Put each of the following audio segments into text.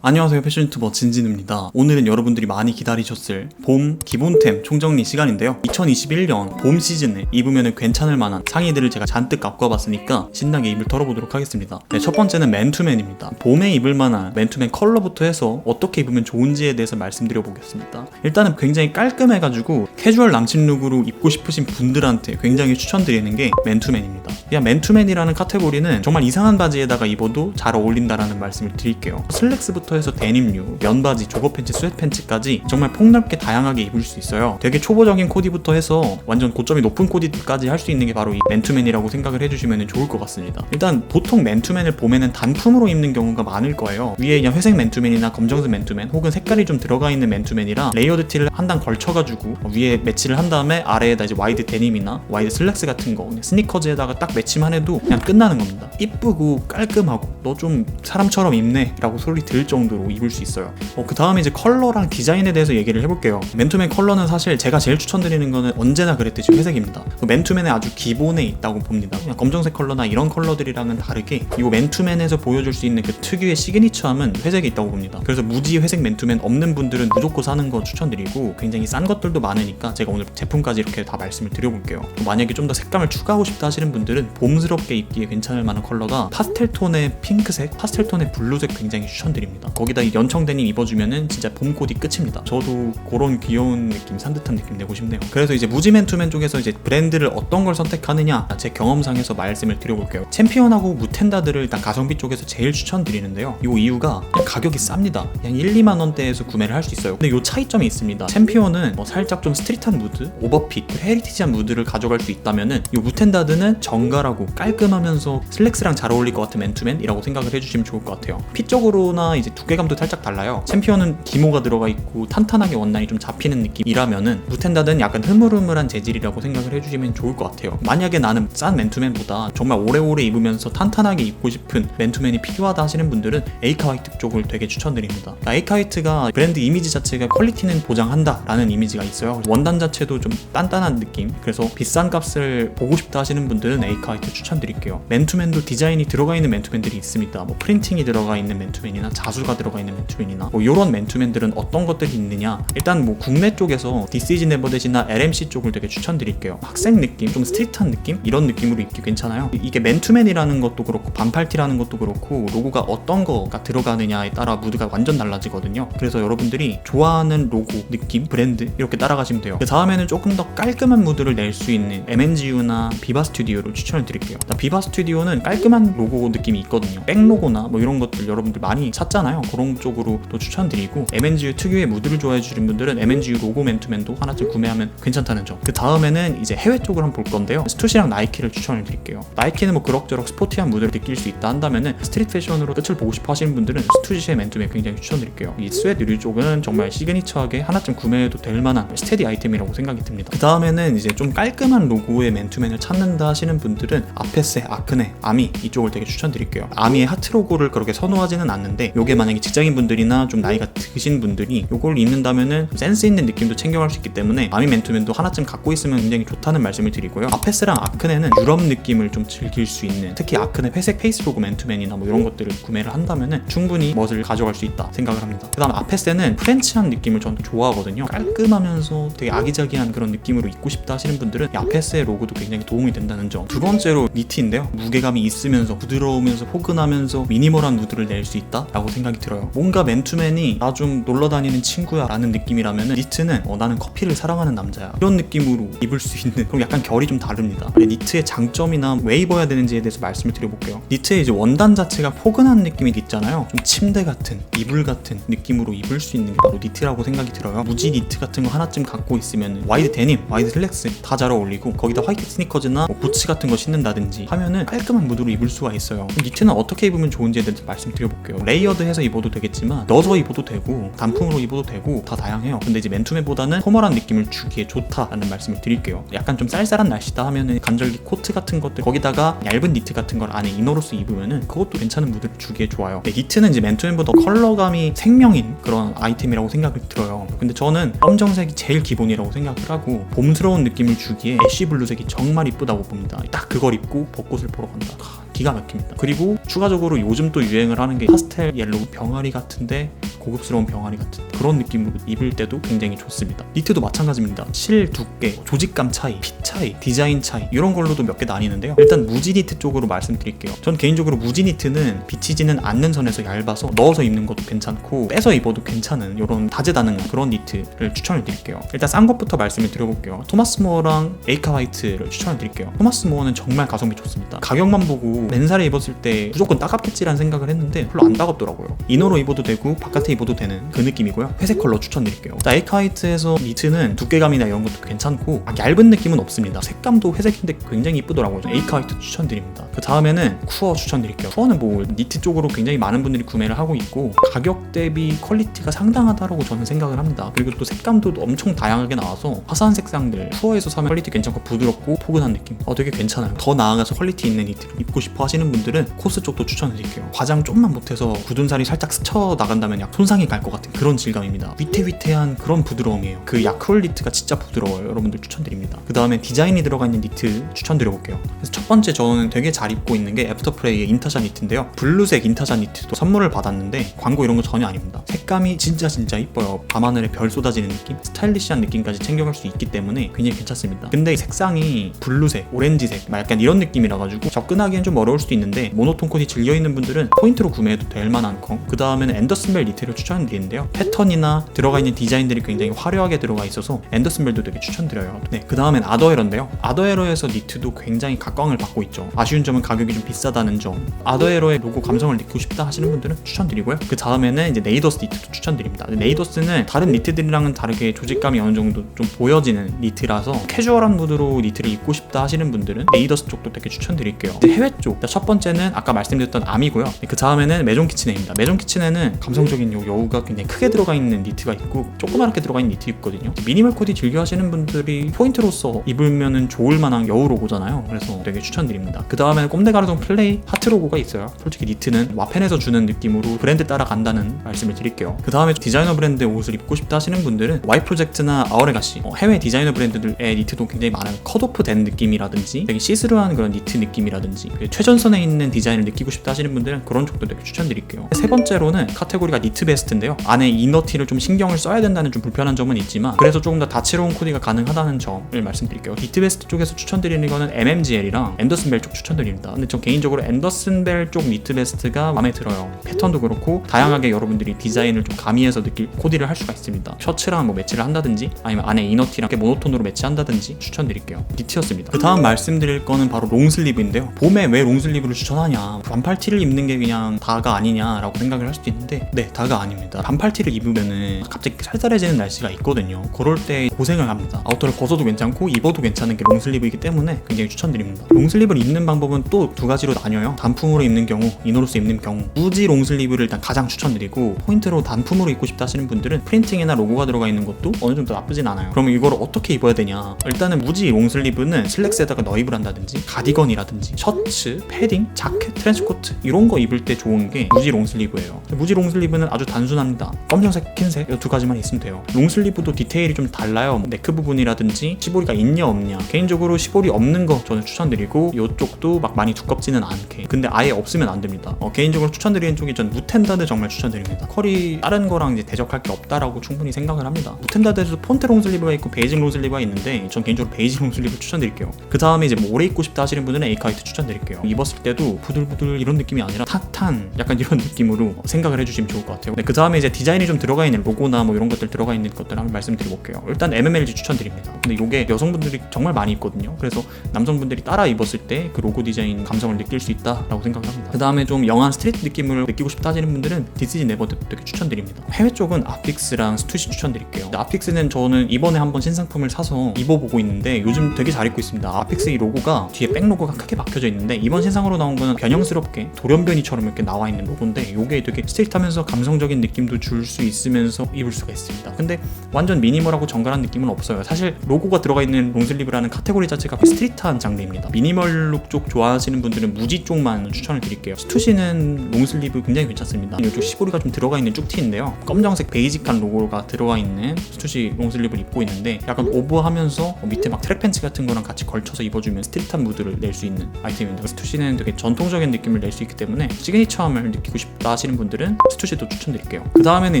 안녕하세요, 패션 유튜버 진진우입니다. 오늘은 여러분들이 많이 기다리셨을 봄 기본템 총정리 시간인데요. 2021년 봄 시즌에 입으면 괜찮을 만한 상의들을 제가 잔뜩 갖고 와봤으니까 신나게 입을 털어보도록 하겠습니다. 네, 첫 번째는 맨투맨입니다. 봄에 입을 만한 맨투맨 컬러부터 해서 어떻게 입으면 좋은지에 대해서 말씀드려보겠습니다. 일단은 굉장히 깔끔해가지고 캐주얼 남친 룩으로 입고 싶으신 분들한테 굉장히 추천드리는 게 맨투맨입니다. 그냥 맨투맨이라는 카테고리는 정말 이상한 바지에다가 입어도 잘 어울린다라는 말씀을 드릴게요. 슬랙스부터 해서 데님류, 면바지, 조거팬츠, 스웨트팬츠까지 정말 폭넓게 다양하게 입을 수 있어요. 되게 초보적인 코디부터 해서 완전 고점이 높은 코디까지 할 수 있는 게 바로 이 맨투맨이라고 생각을 해주시면 좋을 것 같습니다. 일단 보통 맨투맨을 봄에는 단품으로 입는 경우가 많을 거예요. 위에 그냥 회색 맨투맨이나 검정색 맨투맨 혹은 색깔이 좀 들어가 있는 맨투맨이라 레이어드 티를 한 단 걸쳐가지고 위에 매치를 한 다음에 아래에다 이제 와이드 데님이나 와이드 슬랙스 같은 거 그냥 스니커즈에다가 딱 매치만 해도 그냥 끝나는 겁니다. 이쁘고 깔끔하고 너 좀 사람처럼 입네 라고 소리 들을 정도로 입을 수 있어요. 그 다음에 이제 컬러랑 디자인에 대해서 얘기를 해볼게요. 맨투맨 컬러는 사실 제가 제일 추천드리는 거는 언제나 그랬듯이 회색입니다. 맨투맨의 아주 기본에 있다고 봅니다. 그냥 검정색 컬러나 이런 컬러들이랑은 다르게 이 맨투맨에서 보여줄 수 있는 그 특유의 시그니처함은 회색에 있다고 봅니다. 그래서 무지 회색 맨투맨 없는 분들은 무조건 사는 거 추천드리고 굉장히 싼 것들도 많으니까 제가 오늘 제품까지 이렇게 다 말씀을 드려볼게요. 만약에 좀 더 색감을 추가하고 싶다 하시는 분들은 봄스럽게 입기에 괜찮을 만한 컬러가 파스텔톤의 핑크색, 파스텔톤의 블루색 굉장히 추천드립니다. 거기다 이 연청 데님 입어주면은 진짜 봄 코디 끝입니다. 저도 그런 귀여운 느낌, 산뜻한 느낌 내고 싶네요. 그래서 이제 무지 맨투맨 쪽에서 이제 브랜드를 어떤 걸 선택하느냐 제 경험상에서 말씀을 드려볼게요. 챔피언하고 무텐다들을 일단 가성비 쪽에서 제일 추천드리는데요. 이 이유가 가격이 쌉니다. 그냥 1, 2만 원대에서 구매를 할 수 있어요. 근데 이 차이점이 있습니다. 챔피언은 살짝 좀 스트릿한 무드, 오버핏, 헤리티지한 무드를 가져갈 수 있다면은 이 무텐다드는 정갈하고 깔끔하면서 슬랙스랑 잘 어울릴 것 같은 맨투맨이라고 생각을 해주시면 좋을 것 같아요. 핏적으로나 이제 두께감도 살짝 달라요. 챔피언은 기모가 들어가 있고 탄탄하게 원단이 좀 잡히는 느낌이라면은 무텐다드는 약간 흐물흐물한 재질이라고 생각을 해주시면 좋을 것 같아요. 만약에 나는 싼 맨투맨보다 정말 오래오래 입으면서 탄탄하게 입고 싶은 맨투맨이 필요하다 하시는 분들은 에이카 화이트 쪽을 되게 추천드립니다. 그러니까 에이카 화이트가 브랜드 이미지 자체가 퀄리티는 보장한다 라는 이미지가 있어요. 원단 자체도 좀 단단한 느낌, 그래서 비싼 값을 보고 싶다 하시는 분들은 에이카 화이트 추천드릴게요. 맨투맨도 디자인이 들어가 있는 맨투맨들이 있습니다. 프린팅이 들어가 있는 맨투맨이나 자수가 들어가 있는 맨투맨이나 이런 맨투맨들은 어떤 것들이 있느냐, 일단 국내 쪽에서 This is Never That이나 LMC 쪽을 되게 추천드릴게요. 학생 느낌, 좀 스트릿한 느낌? 이런 느낌으로 입기 괜찮아요. 이게 맨투맨이라는 것도 그렇고 반팔티라는 것도 그렇고 로고가 어떤 거가 들어가느냐에 따라 무드가 완전 달라지거든요. 그래서 여러분들이 좋아하는 로고, 느낌, 브랜드 이렇게 따라가시면 돼요. 그 다음에는 조금 더 깔끔한 무드를 낼 수 있는 MNGU나 비바 스튜디오를 추천을 드릴게요. 비바 스튜디오는 깔끔한 로고 느낌이 있거든요. 백로고나 이런 것들 여러분들 많이 찾잖아요. 그런 쪽으로 또 추천드리고, MNGU 특유의 무드를 좋아해 주시는 분들은 MNGU 로고 맨투맨도 하나쯤 구매하면 괜찮다는 점. 그 다음에는 이제 해외 쪽을 한번 볼 건데요. 스투시랑 나이키를 추천을 드릴게요. 나이키는 그럭저럭 스포티한 무드를 느낄 수 있다 한다면은 스트릿 패션으로 끝을 보고 싶어 하시는 분들은 스투시의 맨투맨 굉장히 추천드릴게요. 이 스웨트 류 쪽은 정말 시그니처하게 하나쯤 구매해도 될 만한 스테디 아이템이라고 생각이 듭니다. 그 다음에는 이제 좀 깔끔한 로고의 맨투맨을 찾는다 하시는 분들은 아페세, 아크네, 아미 이쪽을 되게 추천드릴게요. 아미의 하트 로고를 그렇게 선호하지는 않는데 요게 만약에 직장인 분들이나 좀 나이가 드신 분들이 요걸 입는다면은 센스 있는 느낌도 챙겨갈 수 있기 때문에 아미 맨투맨도 하나쯤 갖고 있으면 굉장히 좋다는 말씀을 드리고요. 아페스랑 아크네는 유럽 느낌을 좀 즐길 수 있는, 특히 아크네 회색 페이스 로고 맨투맨이나 이런 것들을 구매를 한다면은 충분히 멋을 가져갈 수 있다 생각을 합니다. 그 다음 아페스는 프렌치한 느낌을 저는 좋아하거든요. 깔끔하면서 되게 아기자기한 그런 느낌으로 입고 싶다 하시는 분들은 아페스의 로고도 굉장히 도움이 된다는 점. 두 번째로 니트인데요. 무게감이 있으면서 부드러우면서 포근하면서 미니멀한 무드를 낼 수 있다 라고 생각이 들어요. 뭔가 맨투맨이 나 좀 놀러다니는 친구야 라는 느낌이라면 니트는 나는 커피를 사랑하는 남자야 이런 느낌으로 입을 수 있는, 그럼 약간 결이 좀 다릅니다. 니트의 장점이나 왜 입어야 되는지에 대해서 말씀을 드려볼게요. 니트의 이제 원단 자체가 포근한 느낌이 있잖아요. 좀 침대 같은, 이불 같은 느낌으로 입을 수 있는 게 바로 니트라고 생각이 들어요. 무지 니트 같은 거 하나쯤 갖고 있으면 와이드 데님, 와이드 슬랙스 다 잘 어울리고 거기다 화이트 스니커즈나 부츠 같은 거 신는다든지 하면은 깔끔한 무드로 입을 수가 있어요. 니트는 어떻게 입으면 좋은지에 대해서 말씀드려볼게요. 레이어드해서 입어도 되겠지만 넣어서 입어도 되고 단품으로 입어도 되고 다 다양해요. 근데 이제 맨투맨보다는 포멀한 느낌을 주기에 좋다라는 말씀을 드릴게요. 약간 좀 쌀쌀한 날씨다 하면은 간절기 코트 같은 것들 거기다가 얇은 니트 같은 걸 안에 이너로서 입으면은 그것도 괜찮은 무드를 주기에 좋아요. 니트는 이제 맨투맨보다 컬러감이 생명인 그런 아이템이라고 생각이 들어요. 근데 저는 검정색이 제일 기본이라고 생각을 하고 봄스러운 느낌을 주기에 애쉬 블루색이 정말 이쁘다고 봅니다. 딱 그걸 입고 벚꽃을 보러 간다. 기가 막힙니다. 그리고 추가적으로 요즘 또 유행을 하는 게 파스텔 옐로우 병아리 같은데 고급스러운 병아리 같은 그런 느낌으로 입을 때도 굉장히 좋습니다. 니트도 마찬가지입니다. 실 두께, 조직감 차이, 핏 차이, 디자인 차이 이런 걸로도 몇 개 나뉘는데요. 일단 무지 니트 쪽으로 말씀드릴게요. 전 개인적으로 무지 니트는 비치지는 않는 선에서 얇아서 넣어서 입는 것도 괜찮고 빼서 입어도 괜찮은 이런 다재다능한 그런 니트를 추천을 드릴게요. 일단 싼 것부터 말씀을 드려볼게요. 토마스 모어랑 에이카 화이트를 추천을 드릴게요. 토마스 모어는 정말 가성비 좋습니다. 가격만 보고 맨살에 입었을 때 무조건 따갑겠지라는 생각을 했는데 별로 안 따갑더라고요. 이너로 입어도 되고 바깥에 입어도 되는 그 느낌이고요. 회색 컬러 추천드릴게요. 에이카 화이트에서 니트는 두께감이나 이런 것도 괜찮고 얇은 느낌은 없습니다. 색감도 회색인데 굉장히 이쁘더라고요. 에이카 화이트 추천드립니다. 그 다음에는 쿠어 추천드릴게요. 쿠어는 뭐 니트 쪽으로 굉장히 많은 분들이 구매를 하고 있고 가격 대비 퀄리티가 상당하다고 저는 생각을 합니다. 그리고 또 색감도 엄청 다양하게 나와서 화사한 색상들 쿠어에서 사면 퀄리티 괜찮고 부드럽고 포근한 느낌 되게 괜찮아요. 더 나아가서 퀄리티 있는 니트를 입고 싶어 하시는 분들은 코스 쪽도 추천드릴게요. 화장 좀만 못해서 굳은 살이 살짝 스쳐 나간다면 약 손상이 갈 것 같은 그런 질감입니다. 위태위태한 그런 부드러움이에요. 그 야크홀 니트가 진짜 부드러워요. 여러분들 추천드립니다. 그 다음에 디자인이 들어가 있는 니트 추천드려볼게요. 그래서 첫 번째 저는 되게 잘 입고 있는 게 애프터프레이의 인타자 니트인데요. 블루색 인타자 니트도 선물을 받았는데 광고 이런 거 전혀 아닙니다. 색감이 진짜 이뻐요. 밤하늘에 별 쏟아지는 느낌? 스타일리시한 느낌까지 챙겨갈 수 있기 때문에 굉장히 괜찮습니다. 근데 이 색상이 블루색, 오렌지색 약간 이런 느낌이라 가지고 접근하기엔 좀 어려울 수도 있는데 모노톤 코디 즐겨있는 분들은 포인트로 구매해도 될 만한 거. 그 다음에는 앤더슨벨 니트를 추천드리는데요. 패턴이나 들어가 있는 디자인들이 굉장히 화려하게 들어가 있어서 앤더슨벨도 되게 추천드려요. 네, 그 다음엔 아더에러인데요. 아더에러에서 니트도 굉장히 각광을 받고 있죠. 아쉬운 점은 가격이 좀 비싸다는 점. 아더에러의 로고 감성을 느끼고 싶다 하시는 분들은 추천드리고요. 그 다음에는 이제 네이더스 니트도 추천드립니다. 네이더스는 다른 니트들이랑은 다르게 조직감이 어느 정도 좀 보여지는 니트라서 캐주얼한 무드로 니트를 입고 싶다 하시는 분들은 네이더스 쪽도 되게 추천드릴게요. 해외 쪽 첫 번째는 아까 말씀드렸던 암이고요. 그 다음에는 메존 키친에입니다. 메존 키친에는 감성적인 여우가 굉장히 크게 들어가 있는 니트가 있고 조그맣게 들어가 있는 니트 있거든요. 미니멀 코디 즐겨 하시는 분들이 포인트로서 입으면 좋을 만한 여우 로고잖아요. 그래서 되게 추천드립니다. 그 다음에는 꼼데가르동 플레이 하트 로고가 있어요. 솔직히 니트는 와펜에서 주는 느낌으로 브랜드 따라간다는 말씀을 드릴게요. 그 다음에 디자이너 브랜드의 옷을 입고 싶다 하시는 분들은 Y 프로젝트나 아우레가시 해외 디자이너 브랜드들의 니트도 굉장히 많아요. 컷오프 된 느낌이라든지 되게 시스루한 그런 니트 느낌이라든지 최전선에 있는 디자인을 느끼고 싶다 하시는 분들은 그런 쪽도 되게 추천드릴게요. 세 번째로는 카테고리가 니트 베스트인데요. 안에 이너티를 좀 신경을 써야 된다는 좀 불편한 점은 있지만 그래서 조금 더 다채로운 코디가 가능하다는 점을 말씀드릴게요. 니트 베스트 쪽에서 추천드리는 거는 MMGL이랑 앤더슨벨 쪽 추천드립니다. 근데 전 개인적으로 앤더슨벨 쪽 니트 베스트가 마음에 들어요. 패턴도 그렇고 다양하게 여러분들이 디자인을 좀 가미해서 느낄 코디를 할 수가 있습니다. 셔츠랑 뭐 매치를 한다든지 아니면 안에 이너티랑 모노톤으로 매치한다든지 추천드릴게요. 니트였습니다. 그 다음 말씀드릴 거는 바로 롱슬리브인데요. 봄에 왜 롱슬리브를 추천하냐, 반팔티를 입는 게 그냥 다가 아니냐라고 생각을 할 수도 있는데 네, 다가 아닙니다. 반팔티를 입으면은 갑자기 쌀쌀해지는 날씨가 있거든요. 그럴 때 고생을 합니다. 아우터를 벗어도 괜찮고 입어도 괜찮은 게 롱슬리브이기 때문에 굉장히 추천드립니다. 롱슬리브를 입는 방법은 또 두 가지로 나뉘어요. 단품으로 입는 경우, 이너로서 입는 경우. 무지 롱슬리브를 일단 가장 추천드리고 포인트로 단품으로 입고 싶다 하시는 분들은 프린팅이나 로고가 들어가 있는 것도 어느 정도 나쁘진 않아요. 그러면 이걸 어떻게 입어야 되냐? 일단은 무지 롱슬리브는 슬랙스에다가 너입을 한다든지 가디건이라든지 셔츠, 패딩, 자켓, 트렌치코트 이런 거 입을 때 좋은 게 무지 롱슬리브예요. 무지 롱슬리브는 아주 단순합니다. 검정색, 흰색 이 두 가지만 있으면 돼요. 롱슬리브도 디테일이 좀 달라요. 네크 부분이라든지 시보리가 있냐 없냐. 개인적으로 시보리 없는 거 저는 추천드리고 이쪽도 막 많이 두껍지는 않게. 근데 아예 없으면 안 됩니다. 개인적으로 추천드리는 쪽이 전 무텐다드 정말 추천드립니다. 컬이 다른 거랑 이제 대적할 게 없다라고 충분히 생각을 합니다. 무텐다드에서도 폰테 롱슬리브가 있고 베이직 롱슬리브가 있는데 전 개인적으로 베이직 롱슬리브 추천드릴게요. 그 다음에 이제 뭐 오래 입고 싶다 하시는 분들은 에이카 화이트 추천드릴게요. 입었을 때도 부들부들 이런 느낌이 아니라 탁탄 약간 이런 느낌으로 생각을 해주시면 좋을 것 같아요. 네, 그 다음에 이제 디자인이 좀 들어가 있는 로고나 뭐 이런 것들 들어가 있는 것들 한번 말씀드려볼게요. 일단 MMLG 추천드립니다. 근데 이게 여성분들이 정말 많이 입거든요. 그래서 남성분들이 따라 입었을 때 그 로고 디자인 감성을 느낄 수 있다라고 생각을 합니다. 그 다음에 좀 영한 스트리트 느낌을 느끼고 싶다 하시는 분들은 디스지 네버드 되게 추천드립니다. 해외 쪽은 아픽스랑 스투시 추천드릴게요. 아픽스는 저는 이번에 한번 신상품을 사서 입어보고 있는데 요즘 되게 잘 입고 있습니다. 아픽스 이 로고가 뒤에 백 로고가 크게 박혀져 있는데 이번 신상으로 나온 거는 변형스럽게 돌연변이처럼 이렇게 나와 있는 로고인데 이게 되게 스트릿하면서 감성적인 정통적인 느낌도 줄 수 있으면서 입을 수가 있습니다. 근데 완전 미니멀하고 정갈한 느낌은 없어요. 사실 로고가 들어가 있는 롱슬리브라는 카테고리 자체가 스트릿한 장르입니다. 미니멀 룩 쪽 좋아하시는 분들은 무지 쪽만 추천을 드릴게요. 스투시는 롱슬리브 굉장히 괜찮습니다. 이쪽 시보리가 좀 들어가 있는 쭉티인데요. 검정색 베이직한 로고가 들어가 있는 스투시 롱슬리브를 입고 있는데 약간 오버하면서 밑에 막 트랙 팬츠 같은 거랑 같이 걸쳐서 입어주면 스트릿한 무드를 낼 수 있는 아이템입니다. 스투시는 되게 전통적인 느낌을 낼 수 있기 때문에 시그니처함을 느끼고 싶다 하시는 분들은 스투시도 추천드릴게요. 그 다음에는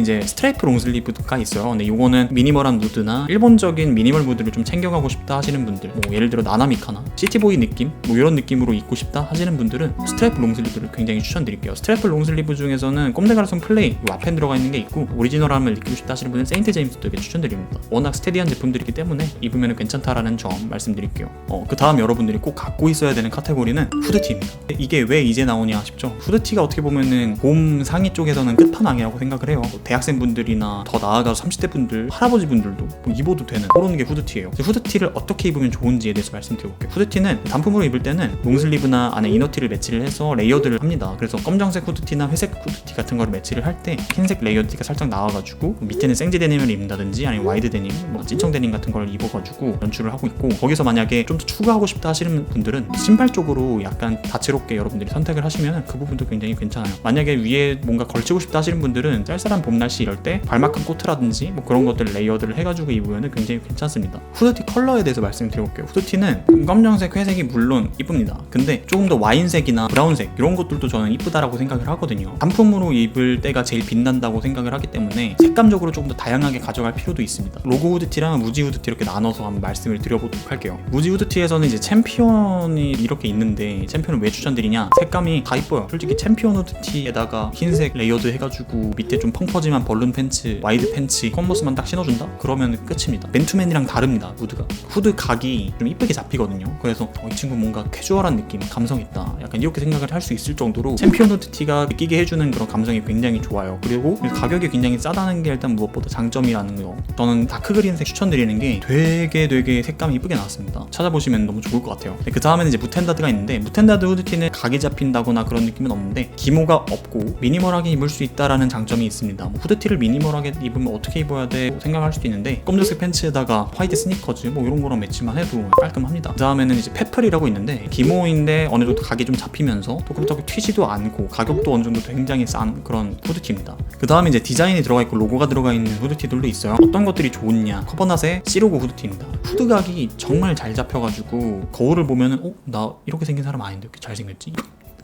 이제 스트라이프 롱슬리브가 있어요. 근데 이거는 미니멀한 무드나 일본적인 미니멀 무드를 좀 챙겨가고 싶다 하시는 분들, 뭐 예를 들어 나나미카나 시티보이 느낌 뭐 이런 느낌으로 입고 싶다 하시는 분들은 스트라이프 롱슬리브를 굉장히 추천드릴게요. 스트라이프 롱슬리브 중에서는 꼼데가르송 플레이 앞에 들어가 있는 게 있고 오리지널함을 느끼고 싶다 하시는 분은 세인트 제임스도 되게 추천드립니다. 워낙 스테디한 제품들이기 때문에 입으면 괜찮다라는 점 말씀드릴게요. 그 다음 여러분들이 꼭 갖고 있어야 되는 카테고리는 후드티입니다. 이게 왜 이제 나오냐 싶죠? 후드티가 어떻게 보면은 봄 상의 쪽에서는 끝판왕이라고 생각을 해요. 대학생분들이나 더 나아가서 30대 분들, 할아버지 분들도 뭐 입어도 되는 그런 게 후드티예요. 후드티를 어떻게 입으면 좋은지에 대해서 말씀드려볼게요. 후드티는 단품으로 입을 때는 롱슬리브나 안에 이너티를 매치를 해서 레이어드를 합니다. 그래서 검정색 후드티나 회색 후드티 같은 거를 매치를 할 때 흰색 레이어드가 살짝 나와가지고 밑에는 생지 데님을 입는다든지 아니면 와이드 데님, 뭐 찐청 데님 같은 걸 입어가지고 연출을 하고 있고, 거기서 만약에 좀 더 추가하고 싶다 하시는 분들은 신발 쪽으로 약간 다채롭게 여러분들이 선택을 하시면 그 부분도 굉장히 괜찮아요. 만약에 위에 뭔가 걸치고 싶다 하시는 분들은 쌀쌀한 봄 날씨 이럴 때 발막한 코트라든지 뭐 그런 것들 레이어드를 해가지고 입으면 굉장히 괜찮습니다. 후드티 컬러에 대해서 말씀드려볼게요. 후드티는 검정색, 회색이 물론 이쁩니다. 근데 조금 더 와인색이나 브라운색 이런 것들도 저는 이쁘다라고 생각을 하거든요. 단품으로 입을 때가 제일 빛난다고 생각을 하기 때문에 색감적으로 조금 더 다양하게 가져갈 필요도 있습니다. 로고 후드티랑 무지 후드티 이렇게 나눠서 한번 말씀을 드려보도록 할게요. 무지 후드티에서는 이제 챔피언이 이렇게 있는데 챔피언을 왜 추천드리냐? 색감이 다 이뻐요. 솔직히 챔피언 후드티에다가 흰색 레이어드 해가지고 밑에 좀 펑퍼짐한 벌룬 팬츠, 와이드 팬츠, 컨버스만 딱 신어준다? 그러면 끝입니다. 맨투맨이랑 다릅니다. 무드가. 후드 각이 좀 이쁘게 잡히거든요. 그래서 이 친구 뭔가 캐주얼한 느낌, 감성 있다, 약간 이렇게 생각을 할 수 있을 정도로 챔피언 후드티가 느끼게 해주는 그런 감성이 굉장히 좋아요. 그리고 가격이 굉장히 싸다는 게 일단 무엇보다 장점이라는 거. 저는 다크그린색 추천드리는 게 되게 색감이 이쁘게 나왔습니다. 찾아보시면 너무 좋을 것 같아요. 그 다음에는 이제 무텐다드가 있는데, 무텐다드 후드티는 각이 잡힌다거나 그런 느낌은 없는데 기모가 없고 미니멀하게 입을 수 있다라는 장점이 있습니다. 뭐 후드티를 미니멀하게 입으면 어떻게 입어야 돼 생각할 수도 있는데, 검정색 팬츠에다가 화이트 스니커즈 뭐 이런 거랑 매치만 해도 깔끔합니다. 그 다음에는 이제 페플이라고 있는데, 기모인데 어느 정도 각이 좀 잡히면서 또 그렇다고 튀지도 않고 가격도 어느 정도 굉장히 싼 그런 후드티입니다. 그 다음에 이제 디자인이 들어가 있고 로고가 들어가 있는 후드티들도 있어요. 어떤 것들이 좋냐? 커버낫의 C로고 후드티입니다. 후드각이 정말 잘 잡혀가지고 거울을 보면은 나 이렇게 생긴 사람 아닌데 이렇게 잘생겼지?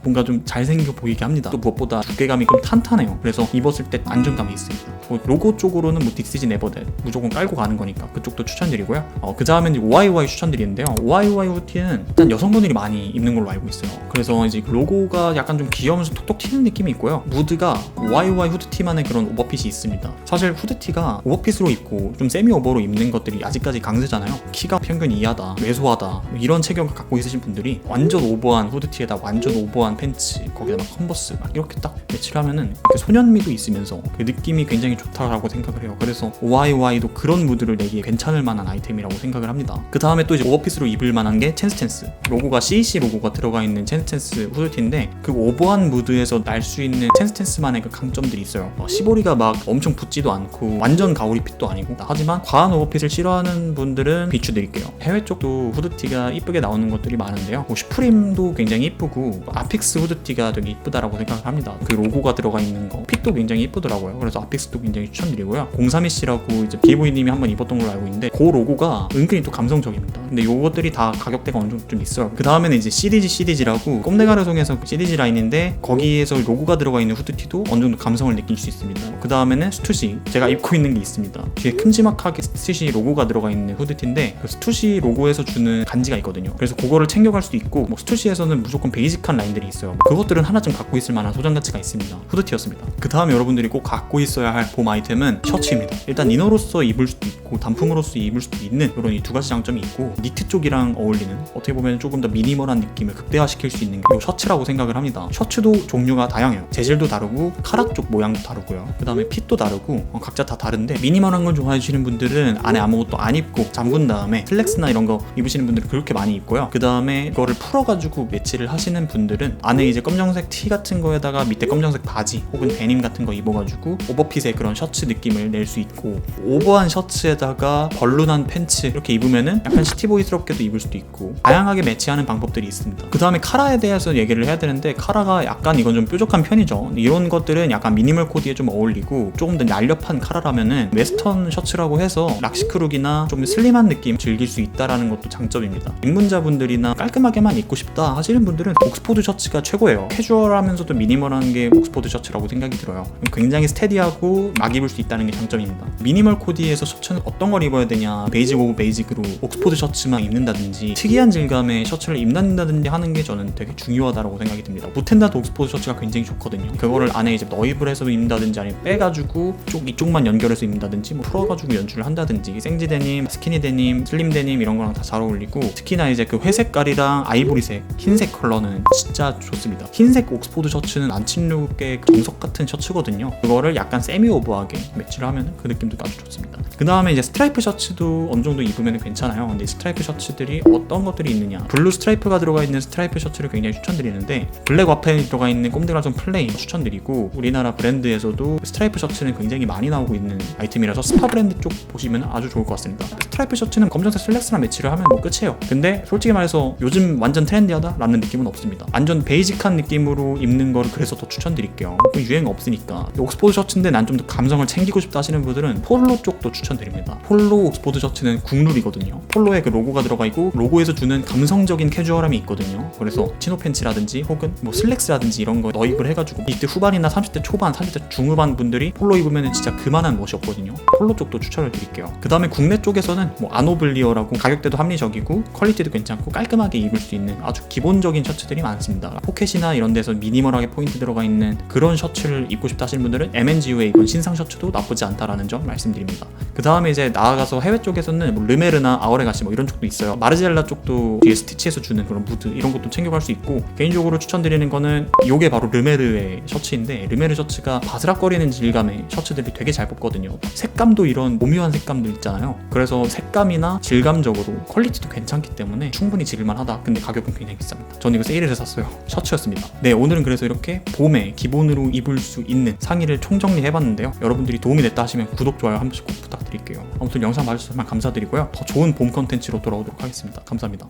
뭔가 좀 잘생겨 보이게 합니다. 또 무엇보다 두께감이 좀 탄탄해요. 그래서 입었을 때 안정감이 있습니다. 로고 쪽으로는 뭐 This is never dead 무조건 깔고 가는 거니까 그쪽도 추천드리고요. 그 다음엔 OIY 추천드리는데요. OIY 후드티는 일단 여성분들이 많이 입는 걸로 알고 있어요. 그래서 이제 로고가 약간 좀 귀여우면서 톡톡 튀는 느낌이 있고요. 무드가 OIY 후드티만의 그런 오버핏이 있습니다. 사실 후드티가 오버핏으로 입고 좀 세미 오버로 입는 것들이 아직까지 강세잖아요. 키가 평균 이하다, 왜소하다 이런 체격을 갖고 있으신 분들이 완전 오버한 후드티에다 완전 오버한 팬츠, 거기다 막 컨버스 막 이렇게 딱 매치를 하면은 이렇게 소년미도 있으면서 그 느낌이 굉장히 좋다라고 생각을 해요. 그래서 OIY도 그런 무드를 내기에 괜찮을 만한 아이템이라고 생각을 합니다. 그 다음에 또 이제 오버핏으로 입을 만한 게 챈스챈스. 로고가 CEC 로고가 들어가 있는 챈스챈스 후드티인데, 그 오버한 무드에서 날 수 있는 챈스챈스만의 그 강점들이 있어요. 시보리가 막 엄청 붙지도 않고 완전 가오리 핏도 아니고, 하지만 과한 오버핏을 싫어하는 분들은 비추드릴게요. 해외 쪽도 후드티가 이쁘게 나오는 것들이 많은데요. 뭐 슈프림도 굉장히 이쁘고 아픽스 후드티가 되게 이쁘다라고 생각을 합니다. 그 로고가 들어가 있는 거 핏도 굉장히 이쁘더라고요. 그래서 아픽스도 굉장히 추천드리고요. 032C라고 이제 비보이님이 한번 입었던 걸로 알고 있는데, 그 로고가 은근히 또 감성적입니다. 근데 요것들이 다 가격대가 어느 정도 좀 있어요. 그 다음에는 이제 CDG라고 꼼데가르송에서 CDG 라인인데, 거기에서 로고가 들어가 있는 후드티도 어느 정도 감성을 느낄 수 있습니다. 그 다음에는 스투시, 제가 입고 있는 게 있습니다. 뒤에 큼지막하게 스투시 로고가 들어가 있는 후드티인데, 그 스투시 로고에서 주는 간지가 있거든요. 그래서 그거를 챙겨갈 수도 있고, 뭐 스투시에서는 무조건 베이직한 라인들이 있어요. 그것들은 하나쯤 갖고 있을 만한 소장 가치가 있습니다. 후드티였습니다. 그 다음 여러분들이 꼭 갖고 있어야 할 봄 아이템은 셔츠입니다. 일단 이너로서 입을 수도 있고 단품으로서 입을 수도 있는 그런 이 두 가지 장점이 있고, 니트 쪽이랑 어울리는, 어떻게 보면 조금 더 미니멀한 느낌을 극대화시킬 수 있는 게 셔츠라고 생각을 합니다. 셔츠도 종류가 다양해요. 재질도 다르고 카라 쪽 모양도 다르고요. 그 다음에 핏도 다르고 각자 다 다른데, 미니멀한 걸 좋아해주시는 분들은 안에 아무것도 안 입고 잠근 다음에 슬랙스나 이런 거 입으시는 분들은 그렇게 많이 입고요. 그 다음에 이거를 풀어가지고 매치를 하시는 분들은 안에 이제 검정색 티 같은 거에다가 밑에 검정색 바지 혹은 데님 같은 거 입어가지고 오버핏의 그런 셔츠 느낌을 낼 수 있고, 오버한 셔츠에다가 벌룬한 팬츠 이렇게 입으면은 약간 시티보이스럽게도 입을 수도 있고, 다양하게 매치하는 방법들이 있습니다. 그 다음에 카라에 대해서 얘기를 해야 되는데, 카라가 약간 이건 좀 뾰족한 편이죠. 이런 것들은 약간 미니멀 코디에 좀 어울리고, 조금 더 날렵한 카라라면은 웨스턴 셔츠라고 해서 락시크룩이나 좀 슬림한 느낌 즐길 수 있다라는 것도 장점입니다. 입문자분들이나 깔끔하게만 입고 싶다 하시는 분들은 옥스포드 셔츠가 최고예요. 캐주얼하면서도 미니멀한 게 옥스포드 셔츠라고 생각이 들어요. 굉장히 스테디하고 막 입을 수 있다는 게 장점입니다. 미니멀 코디에서 셔츠는 어떤 걸 입어야 되냐, 베이직 오브 베이직으로 옥스포드 셔츠만 입는다든지 특이한 질감의 셔츠를 입는다든지 하는 게 저는 되게 중요하다고 생각이 듭니다. 무텐다도 옥스포드 셔츠가 굉장히 좋거든요. 그거를 안에 이제 너입을 해서 입는다든지, 아니면 빼가지고 이쪽만 연결해서 입는다든지, 뭐 풀어가지고 연출을 한다든지, 생지 데님, 스키니 데님, 슬림 데님 이런 거랑 다 잘 어울리고, 특히나 이제 그 회색깔이랑 아이보리색, 흰색 컬러는 진짜 좋습니다. 흰색 옥스포드 셔츠는 안친룩의 정석 같은 셔츠거든요. 그거를 약간 세미 오버하게 매치를 하면 그 느낌도 아주 좋습니다. 그 다음에 이제 스트라이프 셔츠도 어느 정도 입으면 괜찮아요. 근데 스트라이프 셔츠들이 어떤 것들이 있느냐, 블루 스트라이프가 들어가 있는 스트라이프 셔츠를 굉장히 추천드리는데, 블랙 와펜이 들어가 있는 꼼데가좀 플레인 추천드리고, 우리나라 브랜드에서도 스트라이프 셔츠는 굉장히 많이 나오고 있는 아이템이라서 스파 브랜드 쪽 보시면 아주 좋을 것 같습니다. 스트라이프 셔츠는 검정색 슬랙스랑 매치를 하면 뭐 끝이에요. 근데 솔직히 말해서 요즘 완전 트렌디하다 라는 느낌은 없습니다. 완전 베이직한 느낌으로 입는 거를 그래서 더 추천드릴게요. 유행 없으니까. 옥스포드 셔츠인데 난 좀 더 감성을 챙기고 싶다 하시는 분들은 폴로 쪽도 추천드립니다. 폴로 옥스포드 셔츠는 국룰이거든요. 폴로에 그 로고가 들어가 있고, 로고에서 주는 감성적인 캐주얼함이 있거든요. 그래서 치노 팬츠라든지 혹은 뭐 슬랙스라든지 이런 거 너입을 해가지고 20대 후반이나 30대 초반, 30대 중후반 분들이 폴로 입으면 진짜 그만한 멋이 없거든요. 폴로 쪽도 추천을 드릴게요. 그 다음에 국내 쪽에서는 뭐 아노블리어라고 가격대도 합리적이고 퀄리티도 괜찮고 깔끔하게 입을 수 있는 아주 기본적인 셔츠들이 많습니다. 포켓이나 이런 데서 미니멀하게 포인트 들어가 있는 그런 셔츠를 입고 싶다 하시는 분들은 M&G의 이건 신상 셔츠도 나쁘지 않다라는 점 말씀드립니다. 그 다음에 이제 나아가서 해외 쪽에서는 뭐 르메르나 아우레가시 뭐 이런 쪽도 있어요. 마르젤라 쪽도 뒤에 스티치에서 주는 그런 무드 이런 것도 챙겨갈 수 있고, 개인적으로 추천드리는 거는 이게 바로 르메르의 셔츠인데, 르메르 셔츠가 바스락거리는 질감의 셔츠들이 되게 잘 뽑거든요. 색감도 이런 오묘한 색감도 있잖아요. 그래서 색감이나 질감적으로 퀄리티도 괜찮기 때문에 충분히 지를만하다. 근데 가격은 굉장히 비쌉니다. 저는 이거 세일해서 샀어요. 셔츠였습니다. 네, 오늘은 그래서 이렇게 봄에 기본으로 입을 수 있는 상의를 총정리해봤는데요. 여러분들이 도움이 됐다 하시면 구독, 좋아요 한 번씩 꼭 부탁드릴게요. 아무튼 영상 봐주셔서 정말 감사드리고요. 더 좋은 봄 컨텐츠로 돌아오도록 하겠습니다. 감사합니다.